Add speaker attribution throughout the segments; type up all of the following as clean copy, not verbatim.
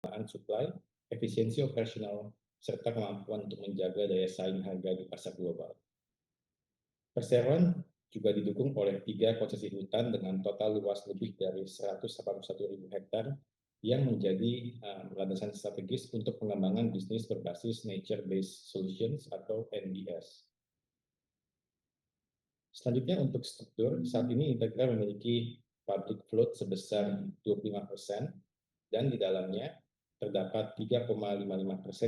Speaker 1: supply, efisiensi operasional, serta kemampuan untuk menjaga daya saing harga di pasar global. Perseroan juga didukung oleh 3 konsesi hutan dengan total luas lebih dari 181.000 hektar yang menjadi landasan strategis untuk pengembangan bisnis berbasis Nature-Based Solutions atau NBS. Selanjutnya untuk struktur, saat ini Integra memiliki public float sebesar 25% dan di dalamnya terdapat 3,55%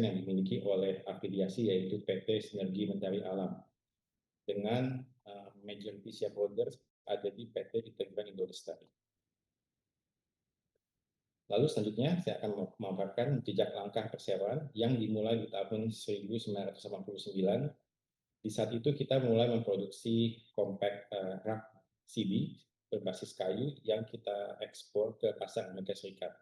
Speaker 1: yang dimiliki oleh afiliasi yaitu PT Sinergi Mentari Alam dengan majority shareholders ada di PT Integra Indo Lestari. Lalu selanjutnya saya akan memaparkan jejak langkah perseroan yang dimulai di tahun 1989. Di saat itu kita mulai memproduksi compact rak CD berbasis kayu yang kita ekspor ke pasar Amerika Serikat.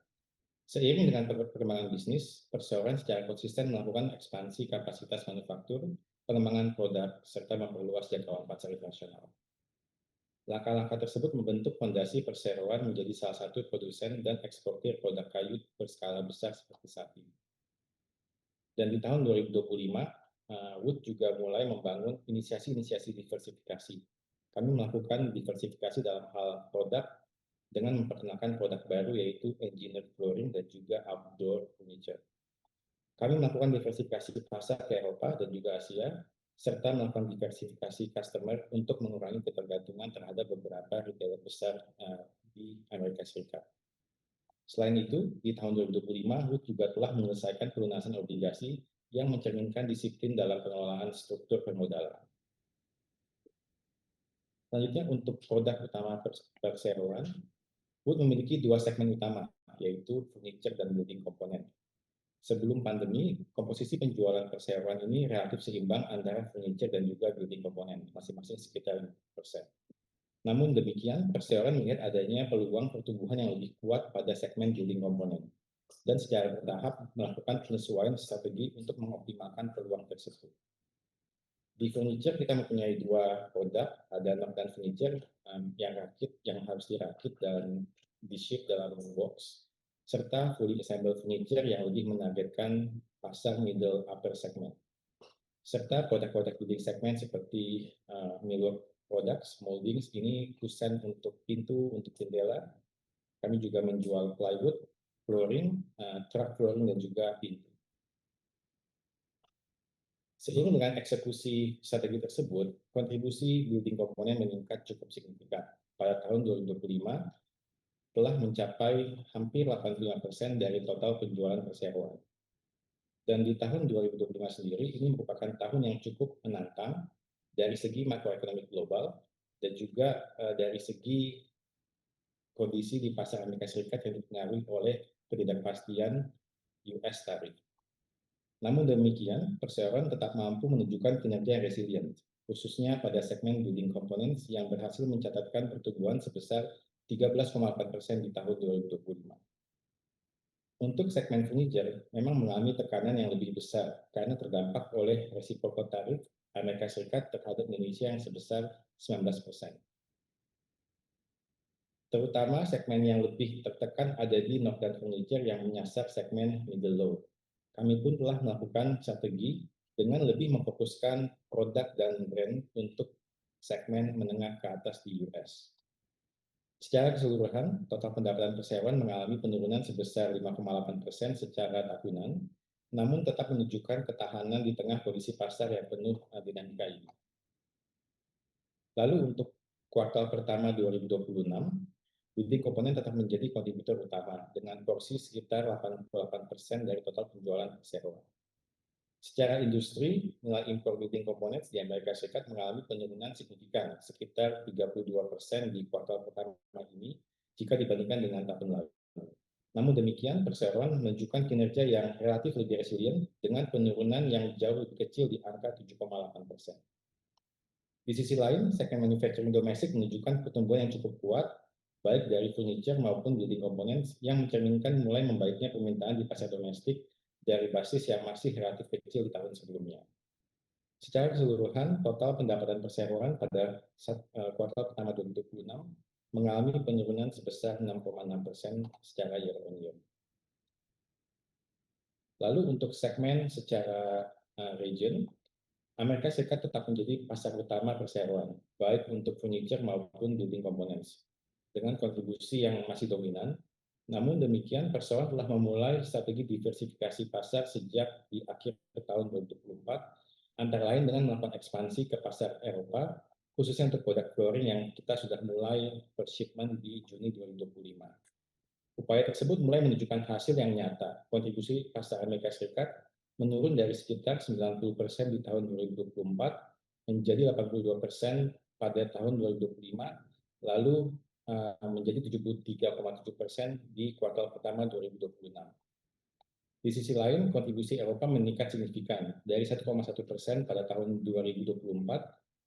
Speaker 1: Seiring dengan perkembangan bisnis, perseroan secara konsisten melakukan ekspansi kapasitas manufaktur, pengembangan produk, serta memperluas jangkauan pasar internasional. Langkah-langkah tersebut membentuk fondasi perseroan menjadi salah satu produsen dan eksportir produk kayu berskala besar seperti saat ini. Dan di tahun 2025, Wood juga mulai membangun inisiasi-inisiasi diversifikasi. Kami melakukan diversifikasi dalam hal produk dengan memperkenalkan produk baru yaitu engineered flooring dan juga outdoor furniture. Kami melakukan diversifikasi pasar ke Eropa dan juga Asia, serta melakukan diversifikasi customer untuk mengurangi ketergantungan terhadap beberapa retailer besar di Amerika Serikat. Selain itu, di tahun 2025, Wood juga telah menyelesaikan pelunasan obligasi yang mencerminkan disiplin dalam pengelolaan struktur permodalan. Selanjutnya, untuk produk utama perseroan, Wood memiliki 2 segmen utama, yaitu furniture dan building component. Sebelum pandemi, komposisi penjualan perseroan ini relatif seimbang antara furniture dan juga building component, masing-masing sekitar 5%. Namun demikian, perseroan melihat adanya peluang pertumbuhan yang lebih kuat pada segmen building component, dan secara bertahap melakukan penyesuaian strategi untuk mengoptimalkan peluang tersebut. Di furniture kita mempunyai 2 produk, ada knockdown furniture yang harus dirakit dan di-ship dalam box, serta fully assembled furniture yang lebih menargetkan pasar middle upper segment. Serta produk-produk building segment seperti millwork products, moldings, ini kusen untuk pintu, untuk jendela. Kami juga menjual plywood, flooring, truck flooring, dan juga pintu. Seiring dengan eksekusi strategi tersebut, kontribusi building komponen meningkat cukup signifikan. Pada tahun 2025, telah mencapai hampir 85% dari total penjualan perseroan. Dan di tahun 2025 sendiri, ini merupakan tahun yang cukup menantang dari segi makroekonomi global dan juga dari segi kondisi di pasar Amerika Serikat yang dipengaruhi oleh ketidakpastian US tarif. Namun demikian, perseroan tetap mampu menunjukkan kinerja resilient, khususnya pada segmen building components yang berhasil mencatatkan pertumbuhan sebesar 13,8% di tahun 2025. Untuk segmen furniture, memang mengalami tekanan yang lebih besar karena terdampak oleh reciprocal tarif Amerika Serikat terhadap Indonesia yang sebesar 19%. Terutama segmen yang lebih tertekan ada di knockdown furniture yang menyasar segmen middle low. Kami pun telah melakukan strategi dengan lebih memfokuskan produk dan brand untuk segmen menengah ke atas di US. Secara keseluruhan, total pendapatan perseroan mengalami penurunan sebesar 5,8% secara tahunan, namun tetap menunjukkan ketahanan di tengah kondisi pasar yang penuh dinamika ini. Lalu untuk kuartal pertama 2026, building komponen tetap menjadi kontributor utama dengan porsi sekitar 88% dari total penjualan perseroan. Secara industri, nilai impor building components di Amerika Serikat mengalami penurunan signifikan, sekitar 32% di kuartal pertama ini jika dibandingkan dengan tahun lalu. Namun demikian, perseroan menunjukkan kinerja yang relatif lebih resilient dengan penurunan yang jauh lebih kecil di angka 7,8%. Di sisi lain, segmen manufacturing domestik menunjukkan pertumbuhan yang cukup kuat, baik dari furniture maupun building components yang mencerminkan mulai membaiknya permintaan di pasar domestik dari basis yang masih relatif kecil di tahun sebelumnya. Secara keseluruhan, total pendapatan perseroan pada kuartal pertama 2026 mengalami penurunan sebesar 6,6% secara year on year. Lalu untuk segmen secara region, Amerika Serikat tetap menjadi pasar utama perseroan, baik untuk furniture maupun building components, dengan kontribusi yang masih dominan. Namun demikian, perseroan telah memulai strategi diversifikasi pasar sejak di akhir tahun 2024, antara lain dengan melakukan ekspansi ke pasar Eropa, khususnya untuk produk flooring yang kita sudah mulai per-shipment di Juni 2025. Upaya tersebut mulai menunjukkan hasil yang nyata. Kontribusi pasar Amerika Serikat menurun dari sekitar 90% di tahun 2024 menjadi 82% pada tahun 2025, lalu menjadi 73,7% di kuartal pertama 2026. Di sisi lain, kontribusi Eropa meningkat signifikan dari 1,1% pada tahun 2024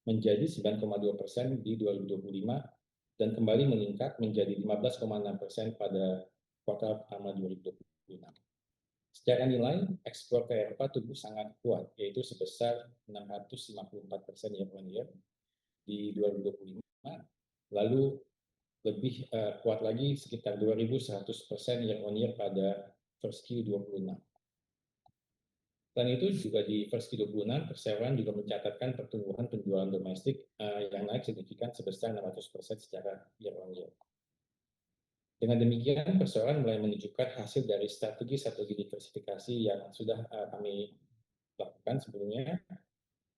Speaker 1: menjadi 9,2% di 2025 dan kembali meningkat menjadi 15,6% pada kuartal pertama 2026. Secara nilai, ekspor ke Eropa tumbuh sangat kuat, yaitu sebesar 654% year on year di 2025, lalu lebih kuat lagi sekitar 2.100% year on year pada first Q 26. Selain itu juga di first Q26, perseroan juga mencatatkan pertumbuhan penjualan domestik yang naik signifikan sebesar 600% secara year on year. Dengan demikian, perseroan mulai menunjukkan hasil dari strategi diversifikasi yang sudah kami lakukan sebelumnya,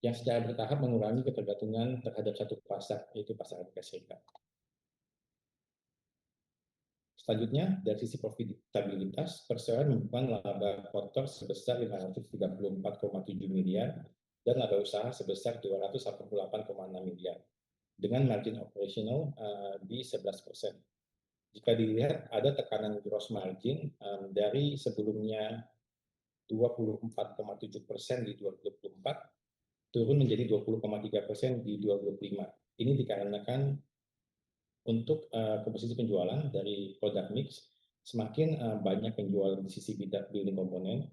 Speaker 1: yang secara bertahap mengurangi ketergantungan terhadap satu pasar, yaitu pasar Amerika Serikat. Selanjutnya, dari sisi profitabilitas, perseroan membukukan laba kotor sebesar 534,7 miliar dan laba usaha sebesar 288,6 miliar dengan margin operational di 11%. Jika dilihat ada tekanan gross margin dari sebelumnya 24,7% di 2024 turun menjadi 20,3% di 2025. Ini dikarenakan untuk komposisi penjualan dari produk mix, semakin banyak penjualan di sisi building komponen,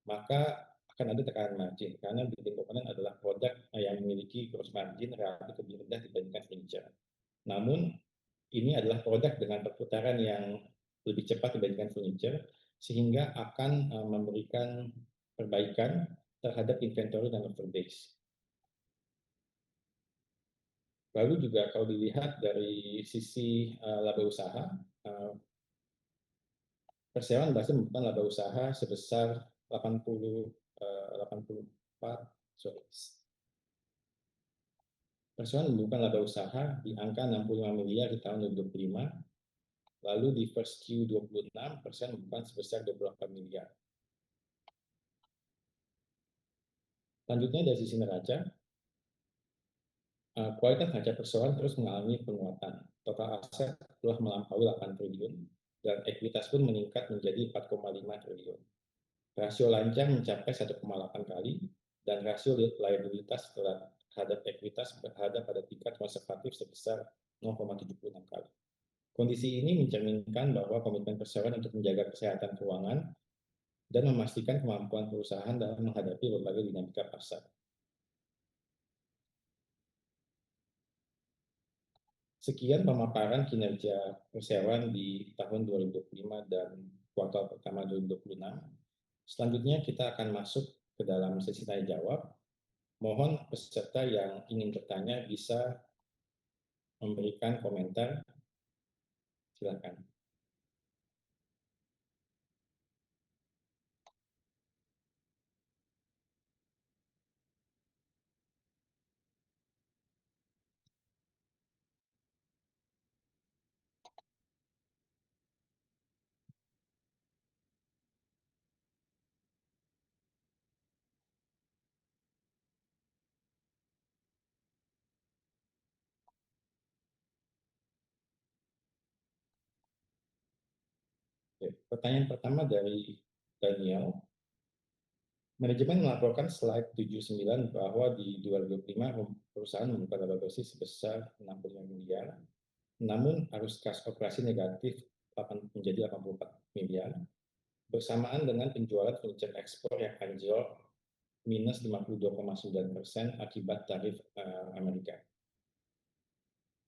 Speaker 1: maka akan ada tekanan margin karena building komponen adalah produk yang memiliki gross margin relatif lebih rendah dibandingkan furniture. Namun ini adalah produk dengan perputaran yang lebih cepat dibandingkan furniture, sehingga akan memberikan perbaikan terhadap inventory dan order base. Lalu juga kalau dilihat dari sisi laba usaha, perseroan berhasil membukukan laba usaha sebesar 84, perseroan membukukan laba usaha di angka 65 miliar di tahun 2025, lalu di first Q26 persen membukukan sebesar 24 miliar. Selanjutnya dari sisi neraca, kualitas neraca perseroan terus mengalami penguatan. Total aset telah melampaui 8 triliun dan ekuitas pun meningkat menjadi 4,5 triliun. Rasio lancang mencapai 1,8 kali dan rasio liabilitas terhadap ekuitas berada pada tingkat konservatif sebesar 0,76 kali. Kondisi ini mencerminkan bahwa komitmen perseroan untuk menjaga kesehatan keuangan dan memastikan kemampuan perusahaan dalam menghadapi berbagai dinamika pasar. Sekian pemaparan kinerja perseroan di tahun 2025 dan kuartal pertama 2026. Selanjutnya kita akan masuk ke dalam sesi tanya jawab. Mohon peserta yang ingin bertanya bisa memberikan komentar. Silakan. Pertanyaan pertama dari Daniel. Manajemen melaporkan slide 79 bahwa di 2025 perusahaan membuka laba bersih sebesar 65 miliar, namun arus kas operasi negatif menjadi 84 miliar, bersamaan dengan penjualan furniture ekspor yang anjlok minus 52,9% akibat tarif Amerika.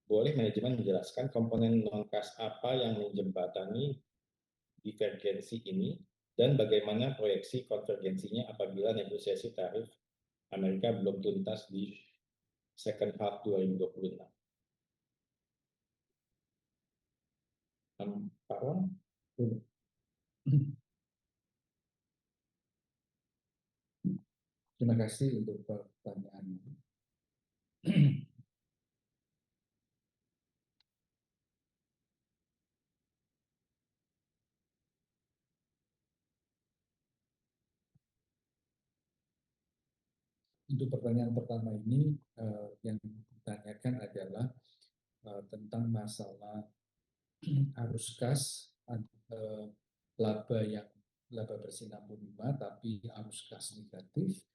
Speaker 1: Boleh manajemen menjelaskan komponen non-kas apa yang menjembatani divergensi ini Dan bagaimana proyeksi konvergensinya apabila negosiasi tarif Amerika belum tuntas di second half 2026. Pak Ron?
Speaker 2: Terima kasih untuk pertanyaannya. Untuk pertanyaan pertama ini yang ditanyakan adalah tentang masalah arus kas laba bersih 65 tapi arus kas negatif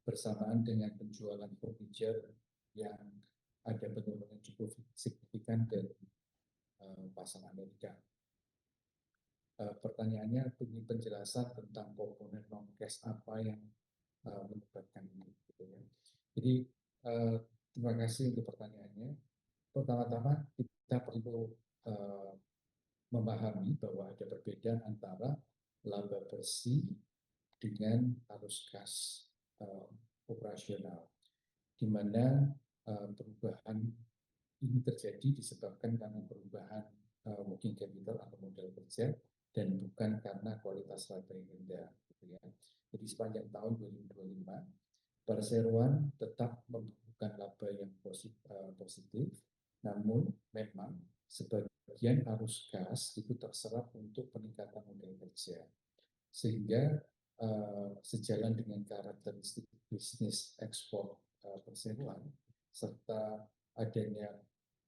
Speaker 2: bersamaan dengan penjualan furniture yang ada penurunan cukup signifikan dari pasar Amerika. Pertanyaannya ini penjelasan tentang komponen non cash apa yang menyebabkan ini. Gitu ya. Jadi terima kasih untuk pertanyaannya. Pertama-tama kita perlu memahami bahwa ada perbedaan antara laba bersih dengan arus kas operasional, di mana perubahan ini terjadi disebabkan karena perubahan working capital atau modal kerja dan bukan karena kualitas laba yang rendah. Gitu ya. Jadi sepanjang tahun 2025, perseroan tetap membukukan laba yang positif, namun memang sebagian arus kas itu terserap untuk peningkatan modal kerja. Sehingga sejalan dengan karakteristik bisnis ekspor perseroan serta adanya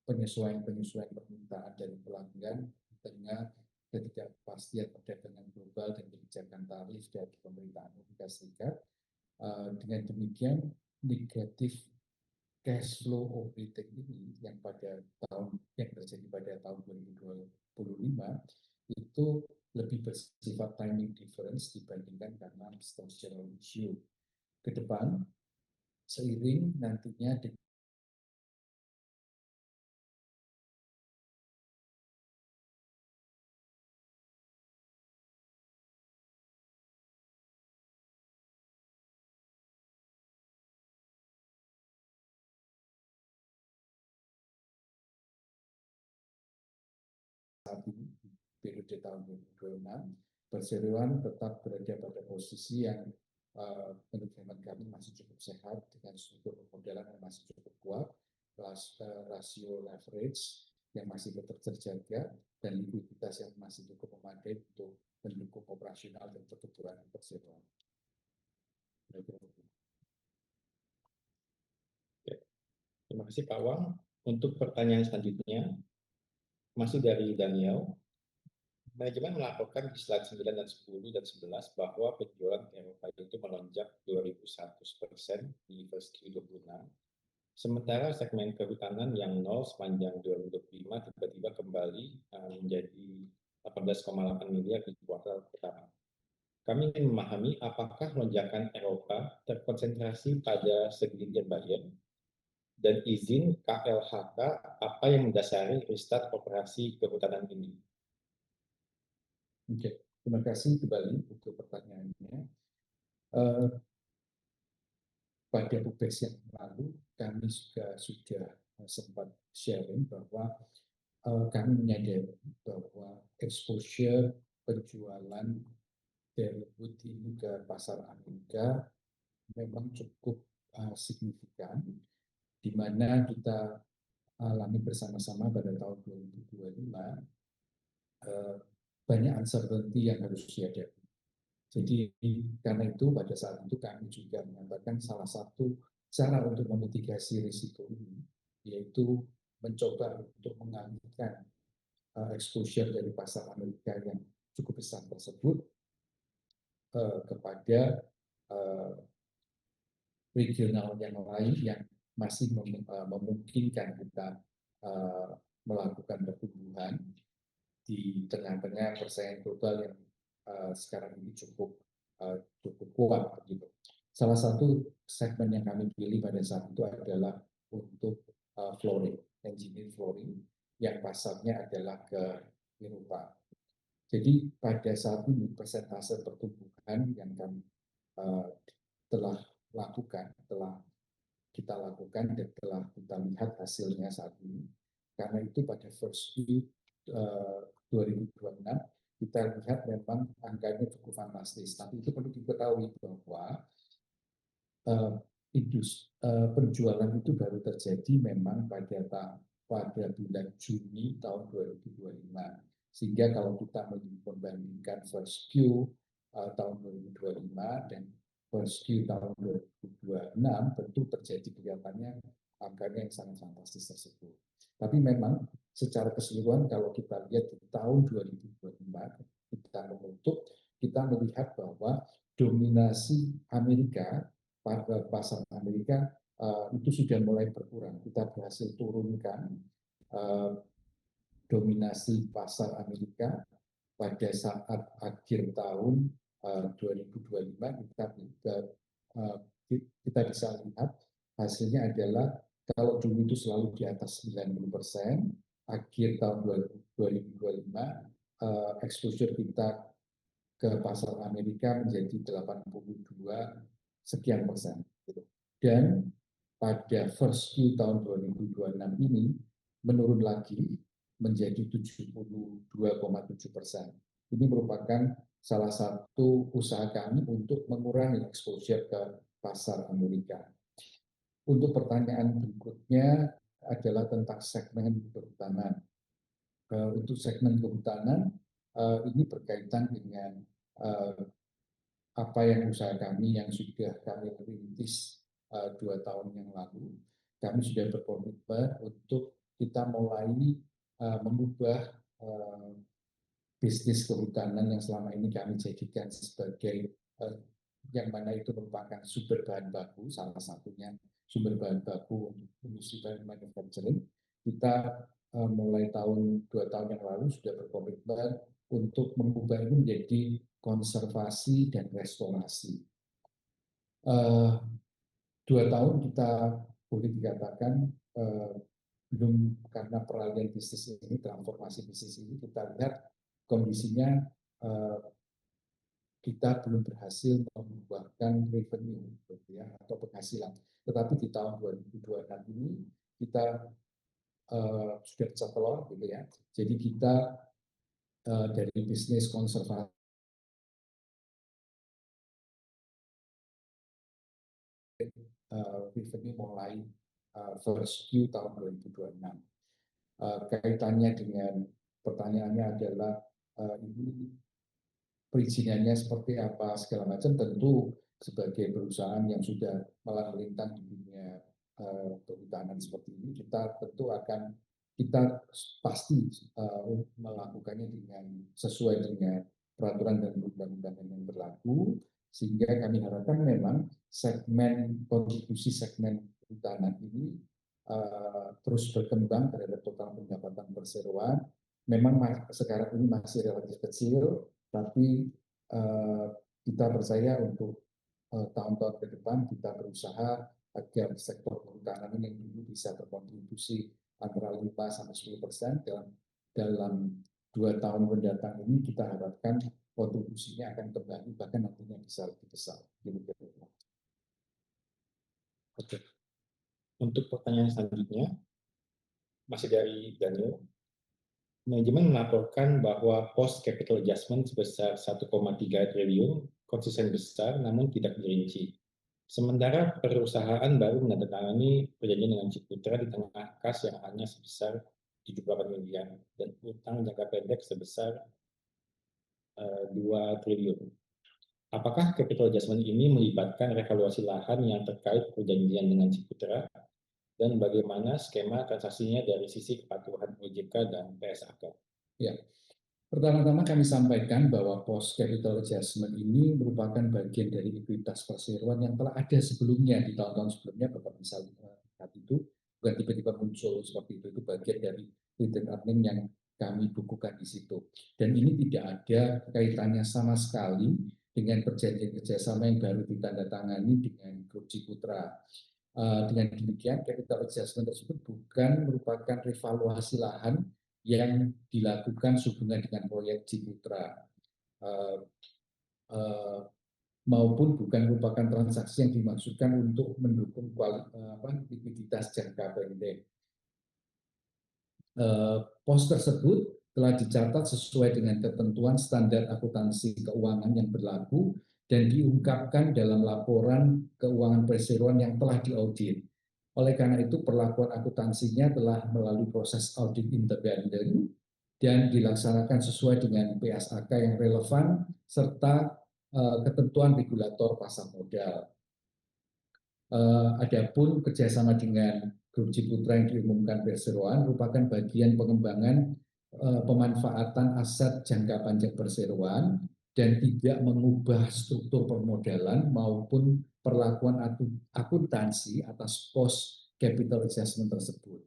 Speaker 2: penyesuaian permintaan dari pelanggan dengan ketidakpastian perdagangan global dan kebijakan tarif dari pemerintah Amerika Serikat. Dengan demikian negatif cash flow operating ini yang terjadi pada tahun 2025 itu lebih bersifat timing difference dibandingkan karena structural issue. Ke depan, seiring nantinya saat ini periode tahun 2026, perseroan tetap berada pada posisi yang menurut hemat kami masih cukup sehat dengan struktur pemodalan yang masih cukup kuat, rasio leverage yang masih tetap terjaga, dan likuiditas yang masih cukup memadai untuk mendukung operasional dan pertumbuhan perseroan.
Speaker 1: Terima kasih Pak Wang. Untuk pertanyaan selanjutnya, masih dari Daniel. Manajemen melaporkan di slide 9 dan 10 dan 11 bahwa penjualan Eropa itu melonjak 2.100% di first Q 26. Sementara segmen kehutanan yang nol sepanjang 2025 tiba-tiba kembali menjadi 18,8 miliar di kuartal pertama. Kami ingin memahami apakah lonjakan Eropa terkonsentrasi pada segelintir buyer dan izin KLHK apa yang mendasari restart operasi kehutanan ini.
Speaker 2: Oke, terima kasih kembali untuk pertanyaannya. Pada PUBES yang lalu, kami juga sudah sempat sharing bahwa kami menyadari bahwa exposure penjualan dari wood ini ke pasar Amerika memang cukup signifikan, di mana kita alami bersama-sama pada tahun 2025 banyak uncertainty yang harus dihadapi. Jadi karena itu pada saat itu kami juga mengatakan salah satu cara untuk memitigasi risiko ini yaitu mencoba untuk mengalihkan exposure dari pasar Amerika yang cukup besar tersebut kepada regional yang lain yang masih memungkinkan kita melakukan pertumbuhan di tengah-tengah persaingan global yang sekarang ini cukup kuat gitu. Salah satu segmen yang kami pilih pada saat itu adalah untuk flooring, engineering flooring yang pasarnya adalah ke Eropa. Jadi pada saat ini persentase pertumbuhan yang kami telah kita lakukan dan telah kita lihat hasilnya saat ini. Karena itu pada first Q 2026 kita lihat memang angkanya cukup fantastis. Tapi itu perlu diketahui bahwa penjualan itu baru terjadi memang pada bulan Juni tahun 2025. Sehingga kalau kita membandingkan first Q tahun 2025 dan first Q tahun 2026, tentu terjadi kelihatannya angkanya yang sangat fantastis tersebut. Tapi memang secara keseluruhan kalau kita lihat di tahun 2025, kita melihat bahwa dominasi Amerika pada pasar Amerika itu sudah mulai berkurang. Kita berhasil turunkan dominasi pasar Amerika pada saat akhir tahun 2025 kita bisa lihat hasilnya adalah kalau dulu itu selalu di atas 90%, akhir tahun 2025 exposure kita ke pasar Amerika menjadi 82 sekian persen. Dan pada first Q tahun 2026 ini menurun lagi menjadi 72,7%. Ini merupakan salah satu usaha kami untuk mengurangi exposure ke pasar Amerika. Untuk pertanyaan berikutnya adalah tentang segmen kehutanan. Untuk segmen kehutanan ini berkaitan dengan apa yang usaha kami yang sudah kami rintis 2 tahun yang lalu. Kami sudah berkomitmen untuk kita mulai mengubah bisnis kehutanan yang selama ini kami jadikan sebagai yang mana itu merupakan sumber bahan baku, salah satunya sumber bahan baku untuk industri manufacturing. Kita mulai 2 tahun yang lalu sudah berkomitmen untuk mengubah ini menjadi konservasi dan restorasi. 2 tahun kita boleh dikatakan belum, karena peralihan bisnis ini, transformasi bisnis ini, kita lihat kondisinya kita belum berhasil membuahkan revenue gitu ya, atau penghasilan. Tetapi di tahun 2026 ini kita sudah pecah telur gitu ya. Jadi kita dari bisnis konservasi revenue mulai first Q tahun 2026. Kaitannya dengan pertanyaannya adalah ini perizinannya seperti apa segala macam, tentu sebagai perusahaan yang sudah melintang di dunia kehutanan seperti ini, kita tentu akan kita pasti melakukannya dengan sesuai dengan peraturan dan undang-undang yang berlaku, sehingga kami harapkan memang kontribusi segmen kehutanan ini terus berkembang terhadap total pendapatan perseroan. Memang sekarang ini masih relatif kecil, tapi kita percaya untuk tahun-tahun ke depan kita berusaha agar sektor kehutanan ini yang dulu bisa berkontribusi antara 5-10% dalam 2 tahun mendatang ini, kita harapkan kontribusinya akan kembali, bahkan nantinya bisa lebih besar.
Speaker 1: Oke. Untuk pertanyaan selanjutnya, masih dari Daniel. Manajemen melaporkan bahwa post capital adjustment sebesar 1,3 triliun konsisten besar namun tidak dirinci. Sementara perusahaan baru menandatangani perjanjian dengan Ciputra di tengah kas yang hanya sebesar 78 miliar dan utang jangka pendek sebesar 2 triliun. Apakah capital adjustment ini melibatkan revaluasi lahan yang terkait perjanjian dengan Ciputra, dan bagaimana skema transaksinya dari sisi kepatuhan OJK dan PSAK?
Speaker 2: Ya, pertama-tama kami sampaikan bahwa post capital adjustment ini merupakan bagian dari likuiditas perseroan yang telah ada sebelumnya di tahun-tahun sebelumnya. Bapak bisa lihat itu bukan tiba-tiba muncul seperti itu bagian dari return earning yang kami bukukan di situ. Dan ini tidak ada kaitannya sama sekali dengan perjanjian kerjasama yang baru ditandatangani dengan Grup Ciputra. Dengan demikian, capital adjustment tersebut bukan merupakan revaluasi lahan yang dilakukan sehubungan dengan proyek Ciputra, maupun bukan merupakan transaksi yang dimaksudkan untuk mendukung likuiditas jangka pendek. Pos tersebut telah dicatat sesuai dengan ketentuan standar akuntansi keuangan yang berlaku dan diungkapkan dalam laporan keuangan perseroan yang telah diaudit. Oleh karena itu, perlakuan akuntansinya telah melalui proses audit independen dan dilaksanakan sesuai dengan PSAK yang relevan serta ketentuan regulator pasar modal. Adapun kerjasama dengan Grup Ciputra yang diumumkan Perseroan merupakan bagian pengembangan pemanfaatan aset jangka panjang Perseroan dan tidak mengubah struktur permodalan maupun perlakuan akuntansi atas pos capital adjustment tersebut.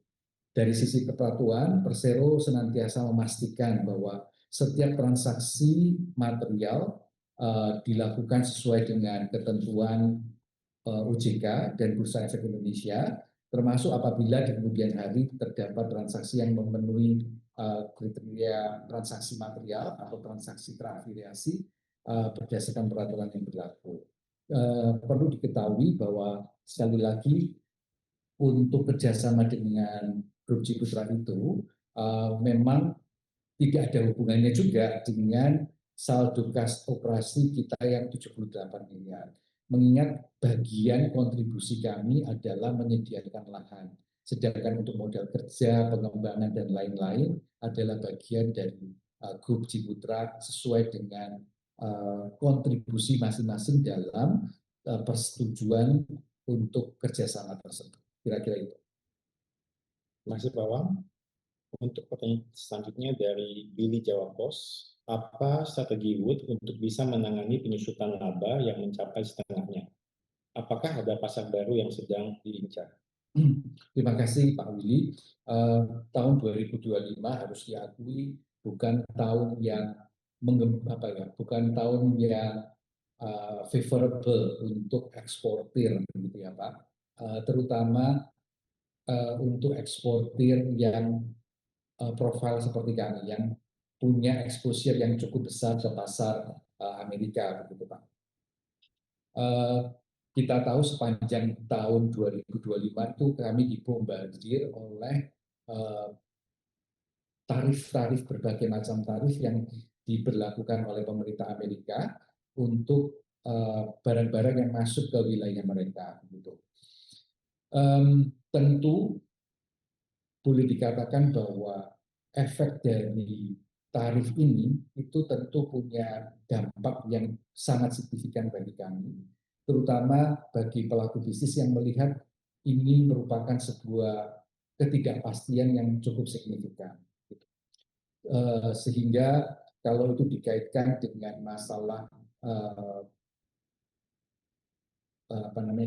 Speaker 2: Dari sisi kepatuhan, Persero senantiasa memastikan bahwa setiap transaksi material dilakukan sesuai dengan ketentuan OJK dan Bursa Efek Indonesia, termasuk apabila di kemudian hari terdapat transaksi yang memenuhi kriteria transaksi material atau transaksi terafiliasi berdasarkan peraturan yang berlaku. Perlu diketahui bahwa sekali lagi untuk kerjasama dengan Grup Ciputra itu memang tidak ada hubungannya juga dengan saldo kas operasi kita yang 78 miliar. Mengingat bagian kontribusi kami adalah menyediakan lahan. Sedangkan untuk modal kerja, pengembangan, dan lain-lain adalah bagian dari Grup Ciputra sesuai dengan kontribusi masing-masing dalam persetujuan untuk kerjasama tersebut. Kira-kira itu.
Speaker 1: Masih bawang. Untuk pertanyaan selanjutnya dari Billy Jawa Pos, apa strategi Wood untuk bisa menangani penyusutan laba yang mencapai setengahnya? Apakah ada pasar baru yang sedang diincar?
Speaker 2: Terima kasih Pak Willy. Tahun 2025 harus diakui bukan tahun yang bukan tahun yang favorable untuk eksportir, gitu ya Pak. Terutama untuk eksportir yang profil seperti kami yang punya exposure yang cukup besar ke pasar Amerika, begitu Pak. Kita tahu sepanjang tahun 2025 itu kami dibombardir oleh tarif-tarif berbagai macam tarif yang diberlakukan oleh pemerintah Amerika untuk barang-barang yang masuk ke wilayah mereka. Gitu. Tentu boleh dikatakan bahwa efek dari tarif ini itu tentu punya dampak yang sangat signifikan bagi kami, terutama bagi pelaku bisnis yang melihat ini merupakan sebuah ketidakpastian yang cukup signifikan. Sehingga kalau itu dikaitkan dengan masalah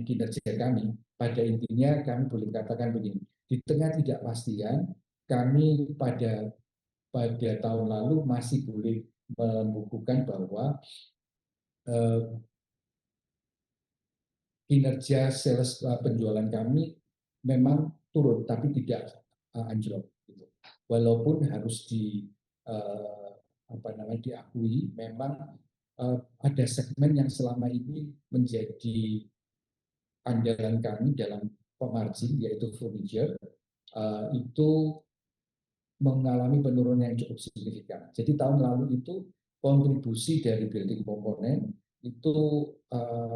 Speaker 2: kinerja kami, pada intinya kami boleh katakan begini, di tengah ketidakpastian kami pada tahun lalu masih boleh membukukan bahwa kinerja sales penjualan kami memang turun tapi tidak anjlok. Gitu. Walaupun harus diakui memang ada segmen yang selama ini menjadi andalan kami dalam pemargin, yaitu furniture, itu mengalami penurunan yang cukup signifikan. Jadi tahun lalu itu kontribusi dari building komponen itu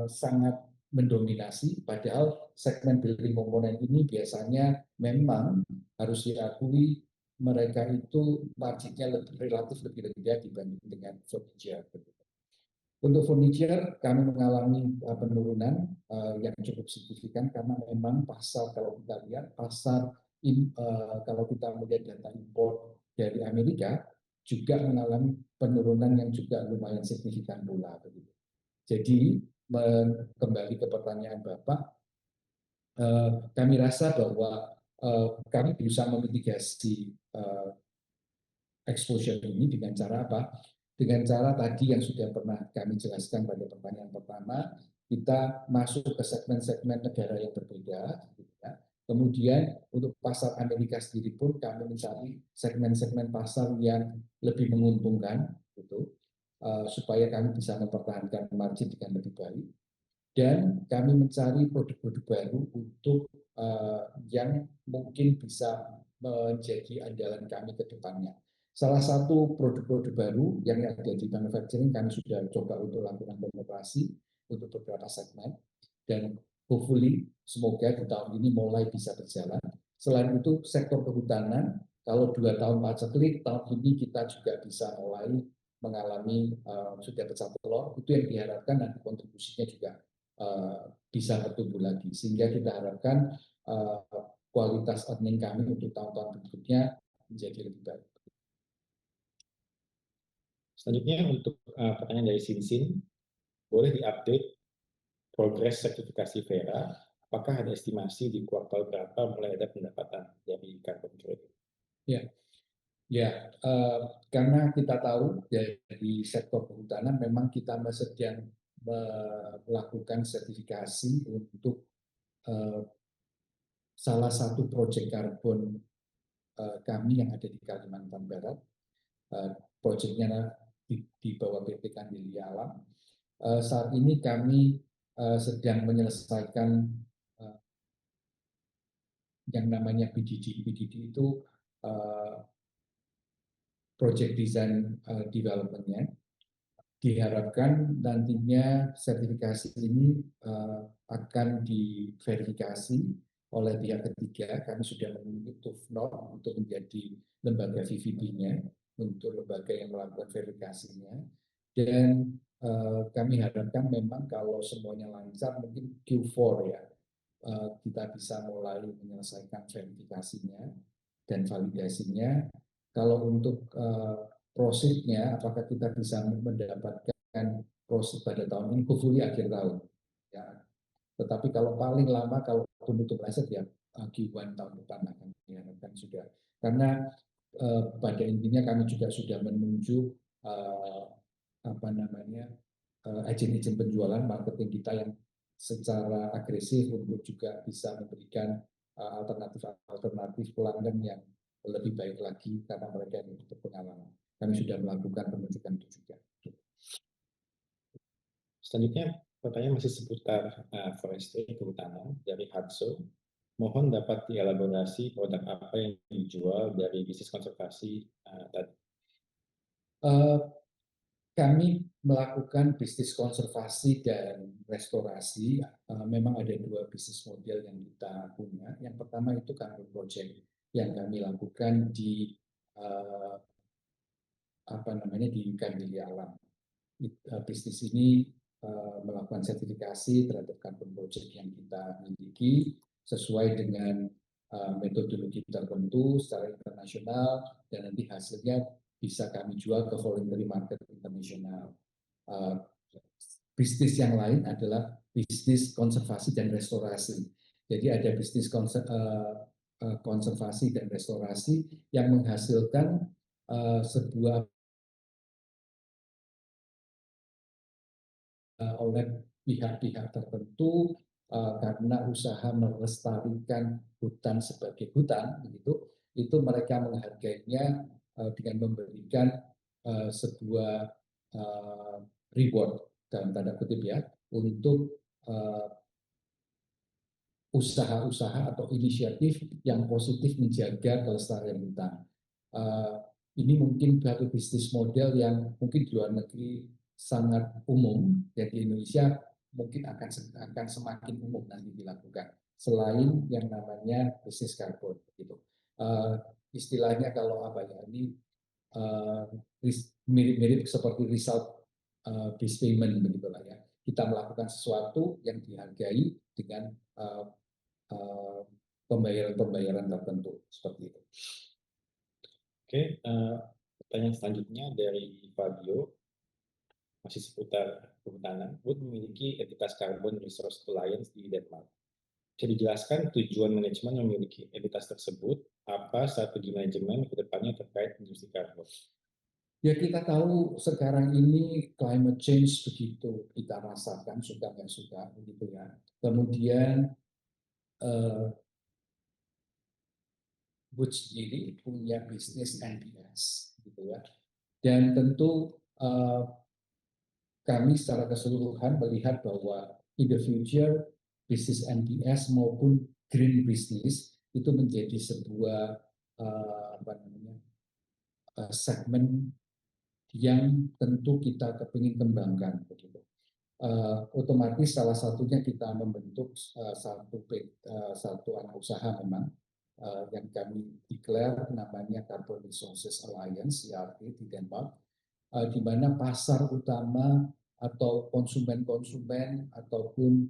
Speaker 2: sangat mendominasi, padahal segmen building komponen ini biasanya memang harus diakui mereka itu marginnya relatif lebih rendah dibanding dengan furniture. Untuk furniture kami mengalami penurunan yang cukup signifikan karena memang pasar, kalau kita lihat pasar kalau kita melihat data impor dari Amerika juga mengalami penurunan yang juga lumayan signifikan pula. Jadi kembali ke pertanyaan Bapak, kami rasa bahwa kami berusaha memitigasi exposure ini dengan cara apa? Dengan cara tadi yang sudah pernah kami jelaskan pada pertanyaan pertama, kita masuk ke segmen-segmen negara yang berbeda, gitu ya. Kemudian untuk pasar Amerika sendiri pun kami mencari segmen-segmen pasar yang lebih menguntungkan, gitu, supaya kami bisa mempertahankan margin dengan lebih baik. Dan kami mencari produk-produk baru untuk yang mungkin bisa menjadi andalan kami ke depannya. Salah satu produk-produk baru yang ada di manufacturing kami sudah coba untuk lakukan penetrasi untuk beberapa segmen, dan hopefully semoga di tahun ini mulai bisa berjalan. Selain itu sektor kehutanan, kalau 2 tahun paceklik, tahun ini kita juga bisa mulai mengalami sudah pecah telur, itu yang diharapkan nanti kontribusinya juga bisa bertumbuh lagi, sehingga kita harapkan kualitas earning kami untuk tahun-tahun berikutnya menjadi lebih baik.
Speaker 1: Selanjutnya untuk pertanyaan dari Sinsin, boleh diupdate progres sertifikasi Vera? Apakah ada estimasi di kuartal berapa mulai ada pendapatan dari carbon credit?
Speaker 2: Ya, karena kita tahu dari sektor kehutanan memang kita sedang melakukan sertifikasi untuk salah satu proyek karbon kami yang ada di Kalimantan Barat. Proyeknya di bawah PT Kandilia Alam. Saat ini kami sedang menyelesaikan yang namanya PDD. PDD itu project design development-nya. Diharapkan nantinya sertifikasi ini akan diverifikasi oleh pihak ketiga. Kami sudah membentuk TUFNOR untuk menjadi lembaga VVB-nya, untuk lembaga yang melakukan verifikasinya. Dan kami harapkan memang kalau semuanya lancar, mungkin Q4 ya, kita bisa mulai menyelesaikan verifikasinya dan validasinya. Kalau untuk prosesnya, apakah kita bisa mendapatkan proses pada tahun ini, hopefully akhir tahun. Ya. Tetapi kalau paling lama, kalau penutup aset ya Q1 tahun depan akan diharapkan sudah. Karena pada intinya kami juga sudah menunjuk apa namanya agen-agen penjualan marketing kita yang secara agresif untuk juga bisa memberikan alternatif pelanggan yang lebih baik lagi karena mereka yang berpengalaman. Kami sudah melakukan penunjukan itu juga.
Speaker 1: Selanjutnya pertanyaan masih seputar forestry kehutanan dari Hatso. Mohon dapat dielaborasi produk apa yang dijual dari bisnis konservasi tadi.
Speaker 2: Kami melakukan bisnis konservasi dan restorasi. Memang ada 2 bisnis model yang kita punya. Yang pertama itu carbon project yang kami lakukan di di Kandilia Alam. Bisnis ini melakukan sertifikasi terhadap carbon project yang kita miliki sesuai dengan metodologi tertentu secara internasional, dan nanti hasilnya bisa kami jual ke voluntary market internasional. Bisnis yang lain adalah bisnis konservasi dan restorasi. Jadi ada bisnis konservasi dan restorasi yang menghasilkan sebuah oleh pihak-pihak tertentu karena usaha melestarikan hutan sebagai hutan, begitu, itu mereka menghargainya dengan memberikan sebuah reward dalam tanda kutip ya untuk usaha-usaha atau inisiatif yang positif menjaga kelestarian hutan. Ini mungkin satu bisnis model yang mungkin di luar negeri sangat umum, dan di Indonesia mungkin akan semakin umum nanti dilakukan. Selain yang namanya bisnis karbon, gitu. Istilahnya kalau apa ya, ini mirip-mirip seperti result based payment begitulah ya. Kita melakukan sesuatu yang dihargai dengan pembayaran-pembayaran tertentu seperti itu.
Speaker 1: Oke, pertanyaan selanjutnya dari Fabio, masih seputar kehutanan. Wood memiliki entitas Carbon Resource Alliance di Denmark. Bisa dijelaskan tujuan manajemen memiliki entitas tersebut, apa strategi manajemen ke depannya terkait industri karbon?
Speaker 2: Ya, kita tahu sekarang ini climate change begitu kita rasakan, suka nggak suka begitu ya. Kemudian Wood sendiri punya bisnis NPS, gitu ya. Dan tentu kami secara keseluruhan melihat bahwa in the future bisnis NPS maupun green business itu menjadi sebuah segmen yang tentu kita kepingin kembangkan, begitu. Otomatis salah satunya kita membentuk satu anak usaha memang yang kami declare namanya Carbon Resources Alliance (CRA) di Denmark, di mana pasar utama atau konsumen-konsumen ataupun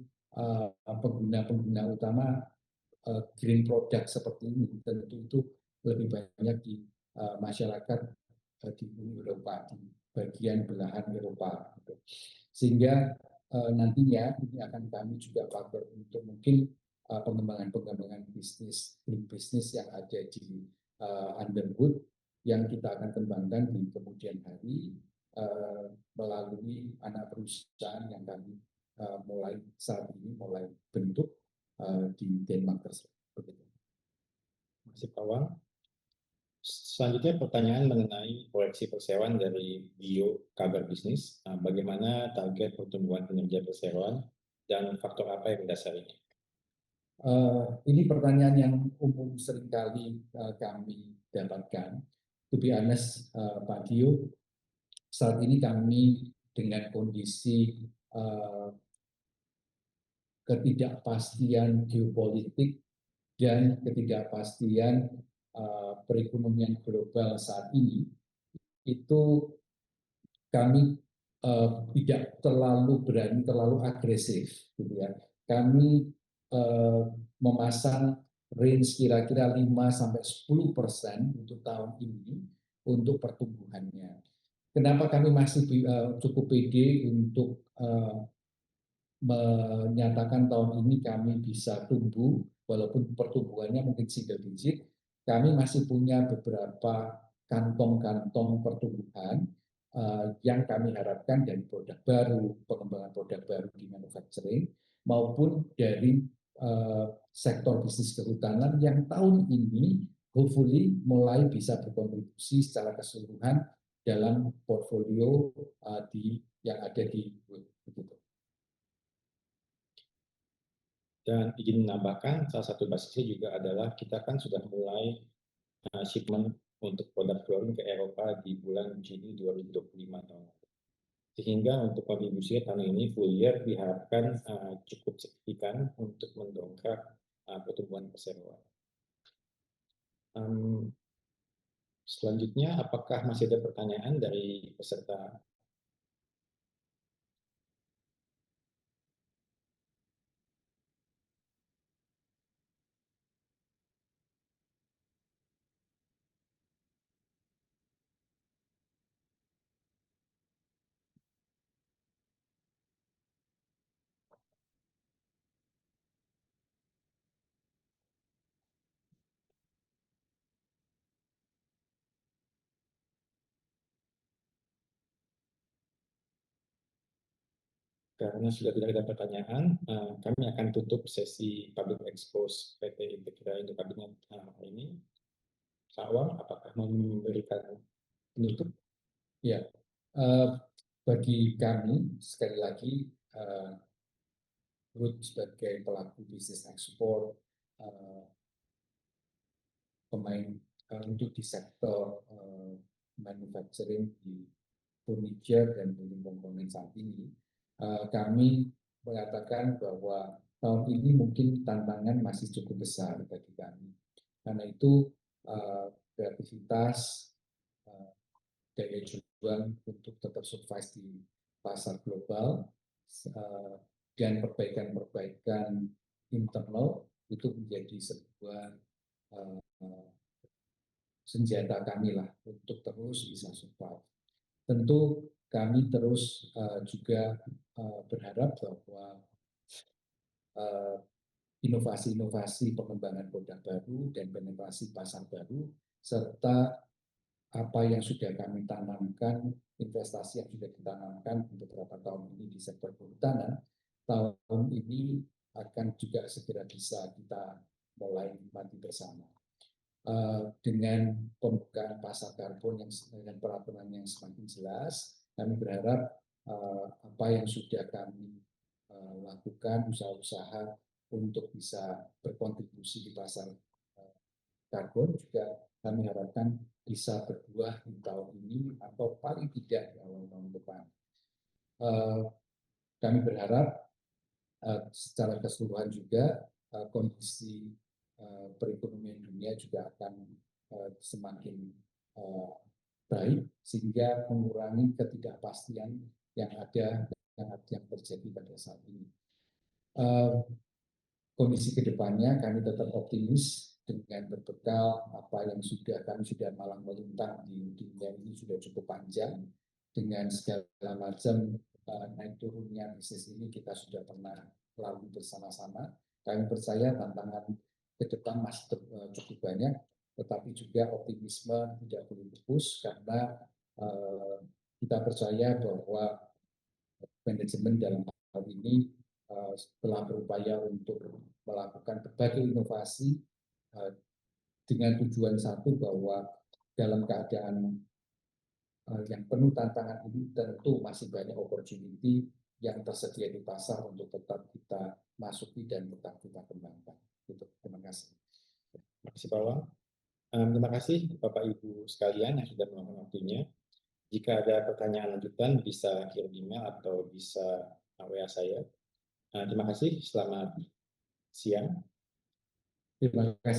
Speaker 2: pengguna-pengguna utama green product seperti ini tentu itu lebih banyak di masyarakat di Uni Eropa, di bagian belahan Eropa. Sehingga nantinya ini akan kami juga pakai untuk mungkin pengembangan bisnis yang ada di Underwood yang kita akan kembangkan di kemudian hari melalui anak perusahaan yang kami mulai saat ini mulai bentuk di Denmark tersebut.
Speaker 1: Masih Pak Wang. Selanjutnya pertanyaan mengenai proyeksi perseroan dari Bio Kabar Bisnis. Bagaimana target pertumbuhan kinerja perseroan dan faktor apa yang mendasarinya?
Speaker 2: Ini pertanyaan yang umum seringkali kami dapatkan. To be honest, Pak Dio, saat ini kami dengan kondisi ketidakpastian geopolitik dan ketidakpastian perekonomian global saat ini, itu kami tidak terlalu berani, terlalu agresif, gitu ya. Kami memasang range kira-kira 5-10% untuk tahun ini untuk pertumbuhannya. Kenapa kami masih cukup pede untuk menyatakan tahun ini kami bisa tumbuh, walaupun pertumbuhannya mungkin single digit, kami masih punya beberapa kantong-kantong pertumbuhan yang kami harapkan dari produk baru, pengembangan produk baru di manufacturing, maupun dari sektor bisnis kehutanan yang tahun ini hopefully mulai bisa berkontribusi secara keseluruhan dalam portfolio yang ada di Wood.
Speaker 1: Dan izin menambahkan, salah satu basisnya juga adalah kita kan sudah mulai shipment untuk produk flooring ke Eropa di bulan Juni 2025 tahun lalu. Sehingga untuk kontribusi tahun ini full year diharapkan cukup signifikan untuk mendongkrak pertumbuhan perseroan. Selanjutnya, apakah masih ada pertanyaan dari peserta? Karena sudah tidak ada pertanyaan, kami akan tutup sesi public expose PT Integra Indo Kabinet ini. Pak Wang, apakah memberikan penutup?
Speaker 2: Ya, bagi kami sekali lagi Wood sebagai pelaku bisnis ekspor, pemain untuk di sektor manufacturing di furniture dan building komponen saat ini, kami mengatakan bahwa tahun ini mungkin tantangan masih cukup besar bagi kami. Karena itu kreativitas, daya juang untuk tetap survive di pasar global, dan perbaikan-perbaikan internal itu menjadi sebuah senjata kami lah untuk terus bisa survive. Tentu kami terus juga berharap bahwa inovasi-inovasi pengembangan produk baru dan penetrasi pasar baru serta apa yang sudah kami tanamkan, investasi yang sudah ditanamkan beberapa tahun ini di sektor kehutanan, tahun ini akan juga segera bisa kita mulai nikmati bersama. dengan pembukaan pasar karbon yang dengan peraturan yang semakin jelas, kami berharap apa yang sudah kami lakukan usaha-usaha untuk bisa berkontribusi di pasar karbon juga kami harapkan bisa berbuah di tahun ini atau paling tidak di awal tahun depan. Kami berharap secara keseluruhan juga kondisi perekonomian dunia juga akan semakin baik sehingga mengurangi ketidakpastian yang ada yang terjadi pada saat ini. Kondisi kedepannya kami tetap optimis dengan berbekal apa yang kami sudah malang melintang di dunia ini sudah cukup panjang dengan segala macam naik turunnya bisnis ini kita sudah pernah lalui bersama-sama. Kami percaya tantangan ke depan masih cukup banyak, tetapi juga optimisme tidak boleh pupus karena kita percaya bahwa manajemen dalam hal ini telah berupaya untuk melakukan berbagai inovasi dengan tujuan satu bahwa dalam keadaan yang penuh tantangan ini tentu masih banyak opportunity yang tersedia di pasar untuk tetap kita masuki dan tetap kita kembangkan. Gitu. Terima kasih.
Speaker 1: Terima kasih Pak Wang. Terima kasih Bapak Ibu sekalian yang sudah meluangkan waktunya. Jika ada pertanyaan lanjutan bisa kirim email atau bisa WA saya. Terima kasih. Selamat siang.
Speaker 2: Terima kasih.